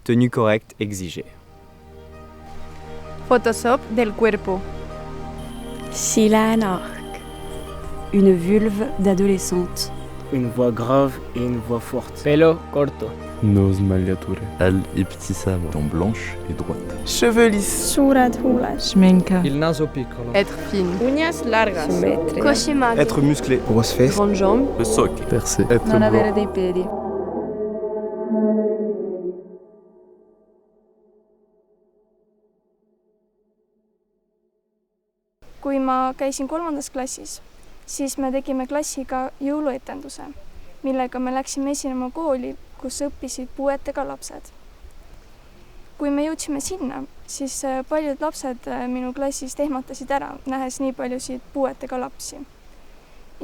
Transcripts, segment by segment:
tenue correcte exigée. Photoshop del cuerpo. Sheila Nark, une vulve d'adolescente. Une voix grave et une voix forte. Pelo corto. Nose smagliature. Elle ibtisama, dents blanches et droites. Cheveux lisses. Suured huuled. Schminke. Il naso piccolo. Être fine. Uñas largas. Symmetrica. Coscimaglie. Être musclé. Grosse fesse. Grandes jambes. Le soc. Percé. Être Non avere blanc. dei peli. Kui ma käisin 3. klassis, siis me tegime klassiga jõuluetenduse, millega me läksime esinema kooli, kus õppisid puuetega lapsed. Kui me jõudsime sinna, siis paljud lapsed minu klassist ehmatasid ära, nähes nii paljusid puuetega lapsi.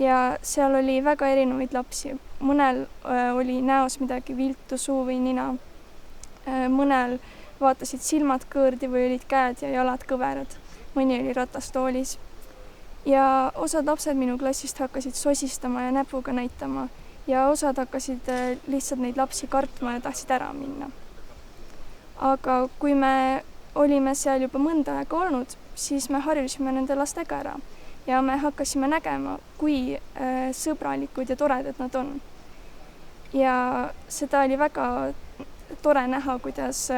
Ja seal oli väga erinevaid lapsi. Mõnel oli näos midagi viltu, suu või nina. Mõnel vaatasid silmad kõõrdi või olid käed ja jalad kõverad. Mõni oli ratastoolis. Ja osad lapsed minu klassist hakkasid sosistama ja näpuga näitama ja osad hakkasid lihtsalt neid lapsi kartma ja tahtsid ära minna. Aga kui me olime seal juba mõnda aega olnud, siis me harjusime nende lastega ära ja me hakkasime nägema, kui sõbralikud ja toredad nad on. Ja seda oli väga tore näha, kuidas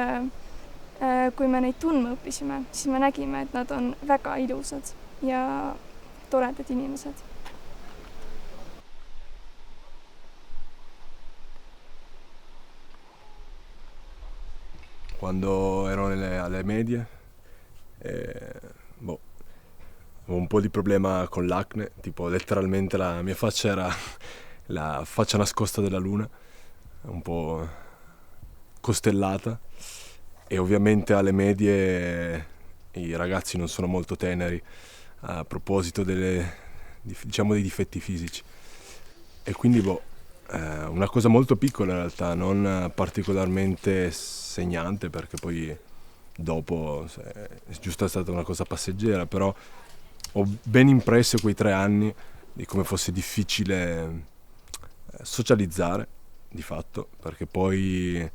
kui me neid tundma õppisime, siis me nägime, et nad on väga ilusad ja toredad inimesed. Quando ero alle medie, avevo un po' di problema con l'acne, tipo letteralmente la mia faccia era la faccia nascosta della luna, un po' costellata. E ovviamente alle medie i ragazzi non sono molto teneri a proposito dei difetti fisici. E quindi una cosa molto piccola in realtà, non particolarmente segnante, perché poi dopo è giusto stata una cosa passeggera, però ho ben impresso quei 3 anni di come fosse difficile socializzare di fatto, perché poi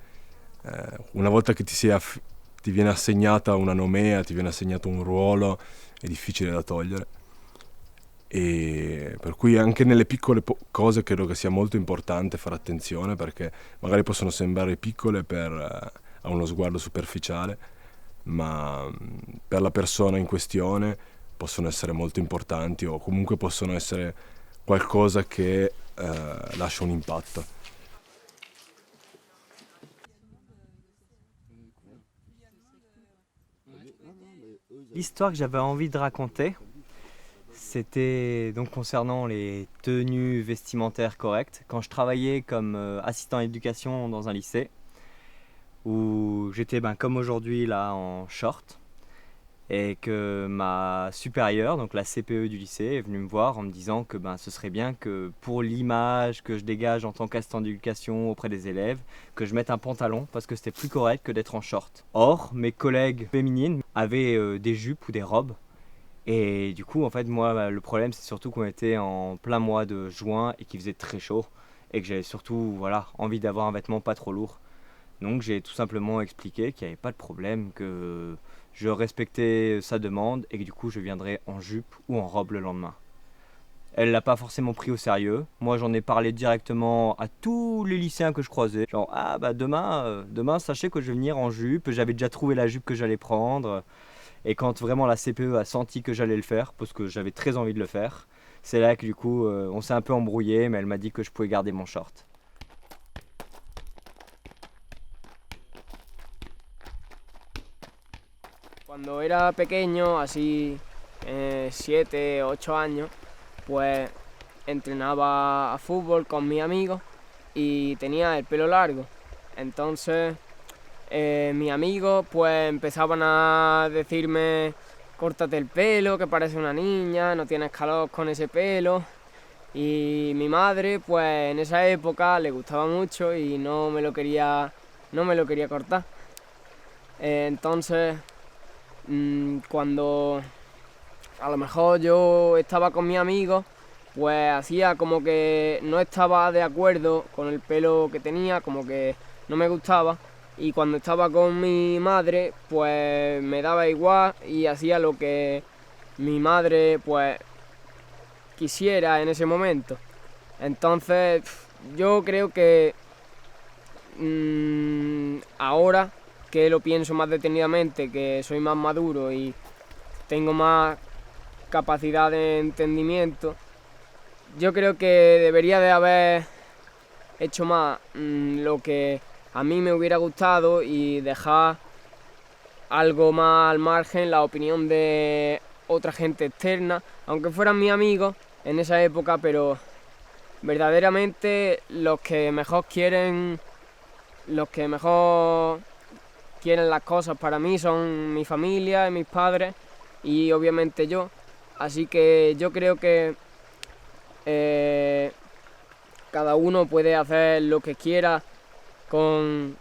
una volta che ti viene assegnata una nomea, ti viene assegnato un ruolo, è difficile da togliere. E per cui anche nelle piccole cose credo che sia molto importante fare attenzione, perché magari possono sembrare piccole a uno sguardo superficiale, ma per la persona in questione possono essere molto importanti o comunque possono essere qualcosa che lascia un impatto. L'histoire que j'avais envie de raconter, c'était donc concernant les tenues vestimentaires correctes. Quand je travaillais comme assistant d'éducation dans un lycée, où j'étais comme aujourd'hui là en short, et que ma supérieure, donc la CPE du lycée, est venue me voir en me disant que ce serait bien que pour l'image que je dégage en tant qu'assistant d'éducation auprès des élèves, que je mette un pantalon parce que c'était plus correct que d'être en short. Or, mes collègues féminines avaient des jupes ou des robes. Et du coup, en fait, moi, le problème, c'est surtout qu'on était en plein mois de juin et qu'il faisait très chaud. Et que j'avais surtout envie d'avoir un vêtement pas trop lourd. Donc j'ai tout simplement expliqué qu'il n'y avait pas de problème, que je respectais sa demande et que du coup je viendrais en jupe ou en robe le lendemain. Elle l'a pas forcément pris au sérieux. Moi j'en ai parlé directement à tous les lycéens que je croisais. Genre demain sachez que je vais venir en jupe. J'avais déjà trouvé la jupe que j'allais prendre. Et quand vraiment la CPE a senti que j'allais le faire, parce que j'avais très envie de le faire, c'est là que du coup on s'est un peu embrouillé, mais elle m'a dit que je pouvais garder mon short. Cuando era pequeño, así 7, 8 años, pues entrenaba a fútbol con mis amigos y tenía el pelo largo. Entonces mis amigos pues empezaban a decirme: córtate el pelo, que parece una niña, no tienes calor con ese pelo. Y mi madre pues en esa época le gustaba mucho y no me lo quería cortar. Entonces cuando a lo mejor yo estaba con mis amigos, pues hacía como que no estaba de acuerdo con el pelo que tenía, como que no me gustaba, y cuando estaba con mi madre pues me daba igual y hacía lo que mi madre pues quisiera en ese momento. Entonces yo creo que ahora que lo pienso más detenidamente, que soy más maduro y tengo más capacidad de entendimiento, yo creo que debería de haber hecho más lo que a mí me hubiera gustado y dejar algo más al margen la opinión de otra gente externa, aunque fueran mis amigos en esa época, pero verdaderamente los que mejor quieren las cosas para mí son mi familia y mis padres y obviamente yo. Así que yo creo que cada uno puede hacer lo que quiera con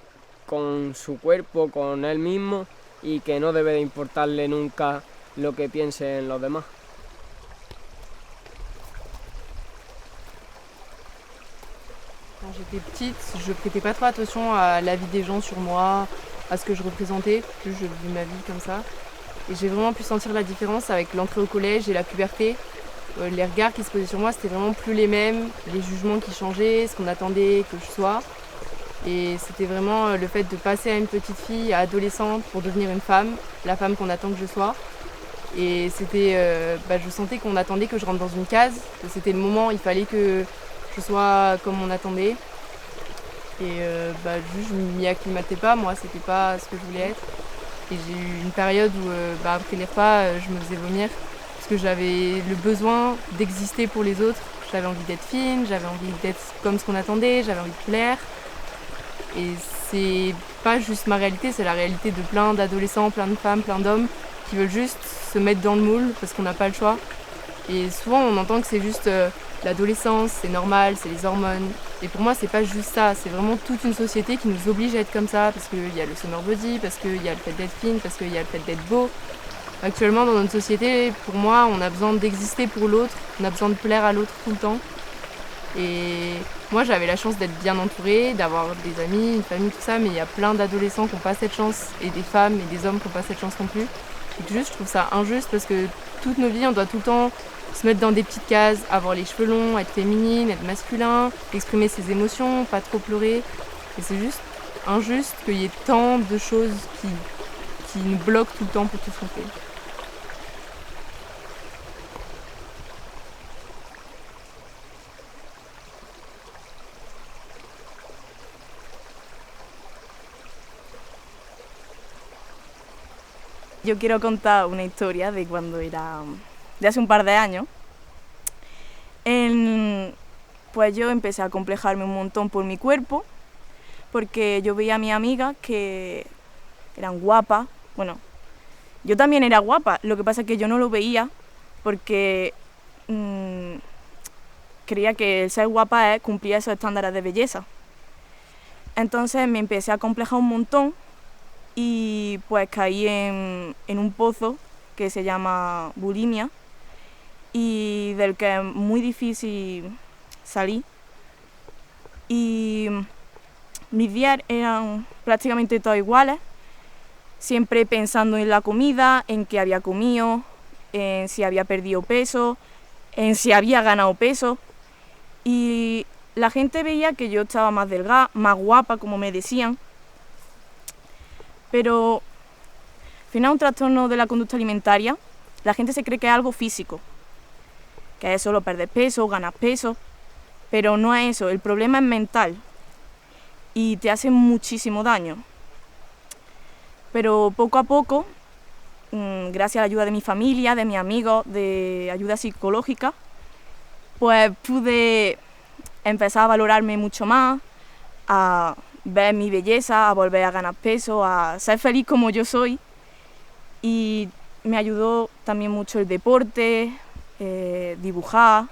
su cuerpo, con él mismo, y que no debe de importarle nunca lo que piensen los demás. Quand j'étais petite, je prêtais pas trop attention à l'avis des gens sur moi, à ce que je représentais. Plus je vis ma vie comme ça. Et j'ai vraiment pu sentir la différence avec l'entrée au collège et la puberté. Les regards qui se posaient sur moi, c'était vraiment plus les mêmes. Les jugements qui changeaient, ce qu'on attendait que je sois. Et c'était vraiment le fait de passer à une petite fille, à adolescente, pour devenir une femme, la femme qu'on attend que je sois. Et c'était, je sentais qu'on attendait que je rentre dans une case, que c'était le moment, il fallait que je sois comme on attendait. Et juste je m'y acclimatais pas, moi c'était pas ce que je voulais être. Et j'ai eu une période où après les repas, je me faisais vomir parce que j'avais le besoin d'exister pour les autres. J'avais envie d'être fine, j'avais envie d'être comme ce qu'on attendait, j'avais envie de plaire. Et c'est pas juste ma réalité, c'est la réalité de plein d'adolescents, plein de femmes, plein d'hommes qui veulent juste se mettre dans le moule parce qu'on n'a pas le choix. Et souvent on entend que c'est juste l'adolescence, c'est normal, c'est les hormones. Et pour moi c'est pas juste ça, c'est vraiment toute une société qui nous oblige à être comme ça parce qu'il y a le summer body, parce qu'il y a le fait d'être fine, parce qu'il y a le fait d'être beau. Actuellement dans notre société, pour moi on a besoin d'exister pour l'autre, on a besoin de plaire à l'autre tout le temps. Et moi j'avais la chance d'être bien entourée, d'avoir des amis, une famille, tout ça, mais il y a plein d'adolescents qui n'ont pas cette chance, et des femmes et des hommes qui n'ont pas cette chance non plus. Et juste je trouve ça injuste parce que toute nos vies on doit tout le temps se mettre dans des petites cases, avoir les cheveux longs, être féminine, être masculin, exprimer ses émotions, pas trop pleurer. Et c'est juste injuste qu'il y ait tant de choses qui nous bloquent tout le temps pour tout ce qu'on fait. Yo quiero contar una historia de cuando de hace un par de años. Pues yo empecé a complejarme un montón por mi cuerpo, porque yo veía a mis amigas que eran guapas. Bueno, yo también era guapa, lo que pasa es que yo no lo veía porque creía que el ser guapa cumplía esos estándares de belleza. Entonces me empecé a complejar un montón y pues caí en un pozo que se llama bulimia y del que es muy difícil salir. Y mis días eran prácticamente todos iguales, siempre pensando en la comida, en qué había comido, en si había perdido peso, en si había ganado peso. Y la gente veía que yo estaba más delgada, más guapa, como me decían. Pero al final un trastorno de la conducta alimentaria, la gente se cree que es algo físico, que es solo perder peso, ganar peso, pero no es eso, el problema es mental y te hace muchísimo daño. Pero poco a poco, gracias a la ayuda de mi familia, de mis amigos, de ayuda psicológica, pues pude empezar a valorarme mucho más, a ver mi belleza, a volver a ganar peso, a ser feliz como yo soy. Y me ayudó también mucho el deporte, dibujar,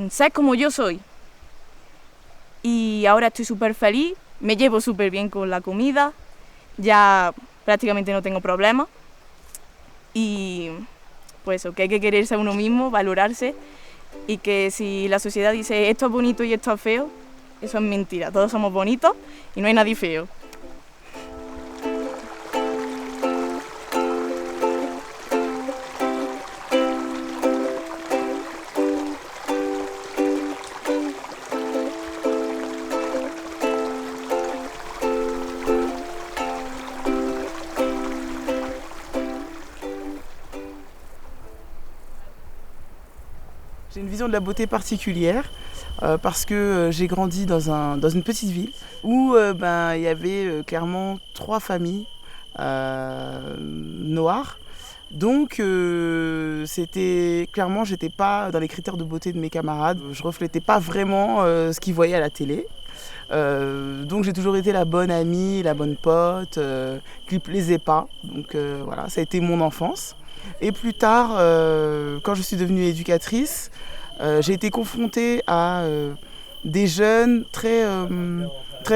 ser como yo soy. Y ahora estoy súper feliz, me llevo súper bien con la comida, ya prácticamente no tengo problemas. Y pues eso, que hay que quererse a uno mismo, valorarse, y que si la sociedad dice esto es bonito y esto es feo, eso es mentira, todos somos bonitos y no hay nadie feo. vision de la beauté particulière parce que j'ai grandi dans une petite ville où il y avait clairement 3 familles noires. Donc clairement, j'étais pas dans les critères de beauté de mes camarades. Je reflétais pas vraiment ce qu'ils voyaient à la télé. Donc j'ai toujours été la bonne amie, la bonne pote, qui plaisait pas. Donc voilà, ça a été mon enfance. Et plus tard, quand je suis devenue éducatrice, j'ai été confrontée à des jeunes très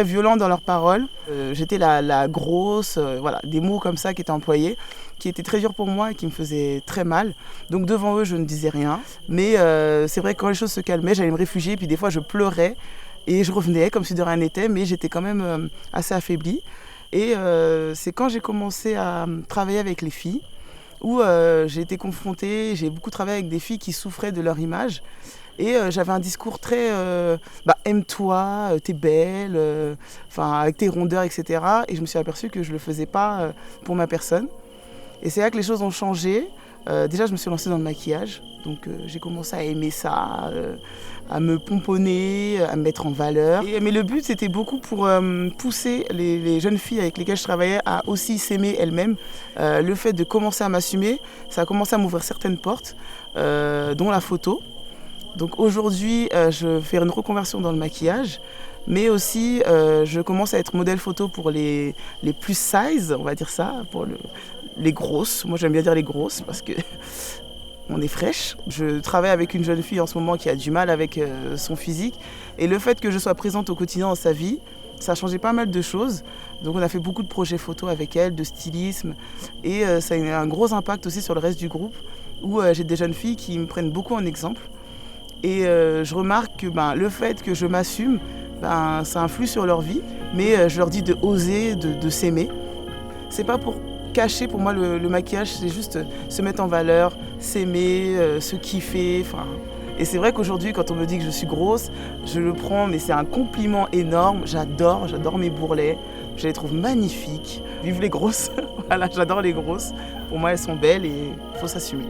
violents dans leurs paroles. J'étais la grosse, voilà, des mots comme ça qui étaient employés, qui étaient très durs pour moi et qui me faisaient très mal. Donc devant eux, je ne disais rien. Mais c'est vrai que quand les choses se calmaient, j'allais me réfugier, puis des fois je pleurais et je revenais comme si de rien n'était, mais j'étais quand même assez affaiblie. Et c'est quand j'ai commencé à travailler avec les filles, où j'ai été confrontée, j'ai beaucoup travaillé avec des filles qui souffraient de leur image. Et j'avais un discours très aime-toi, t'es belle, avec tes rondeurs, etc. Et je me suis aperçue que je ne le faisais pas pour ma personne. Et c'est là que les choses ont changé. Déjà, je me suis lancée dans le maquillage. Donc j'ai commencé à aimer ça, à me pomponner, à me mettre en valeur. Mais le but, c'était beaucoup pour pousser les jeunes filles avec lesquelles je travaillais à aussi s'aimer elles-mêmes. Le fait de commencer à m'assumer, ça a commencé à m'ouvrir certaines portes, dont la photo. Donc aujourd'hui, je fais une reconversion dans le maquillage, mais aussi je commence à être modèle photo pour les plus size, on va dire ça, pour les grosses. Moi, j'aime bien dire les grosses parce que on est fraîche. Je travaille avec une jeune fille en ce moment qui a du mal avec son physique. Et le fait que je sois présente au quotidien dans sa vie, ça a changé pas mal de choses. Donc on a fait beaucoup de projets photos avec elle, de stylisme. Et ça a eu un gros impact aussi sur le reste du groupe, où j'ai des jeunes filles qui me prennent beaucoup en exemple. Et je remarque que le fait que je m'assume, ça influe sur leur vie. Mais je leur dis de oser, de s'aimer. C'est pas pour cacher, pour moi le maquillage, c'est juste se mettre en valeur, s'aimer, se kiffer. Et c'est vrai qu'aujourd'hui, quand on me dit que je suis grosse, je le prends, mais c'est un compliment énorme. J'adore mes bourrelets. Je les trouve magnifiques. Vive les grosses. Voilà, j'adore les grosses. Pour moi, elles sont belles et il faut s'assumer.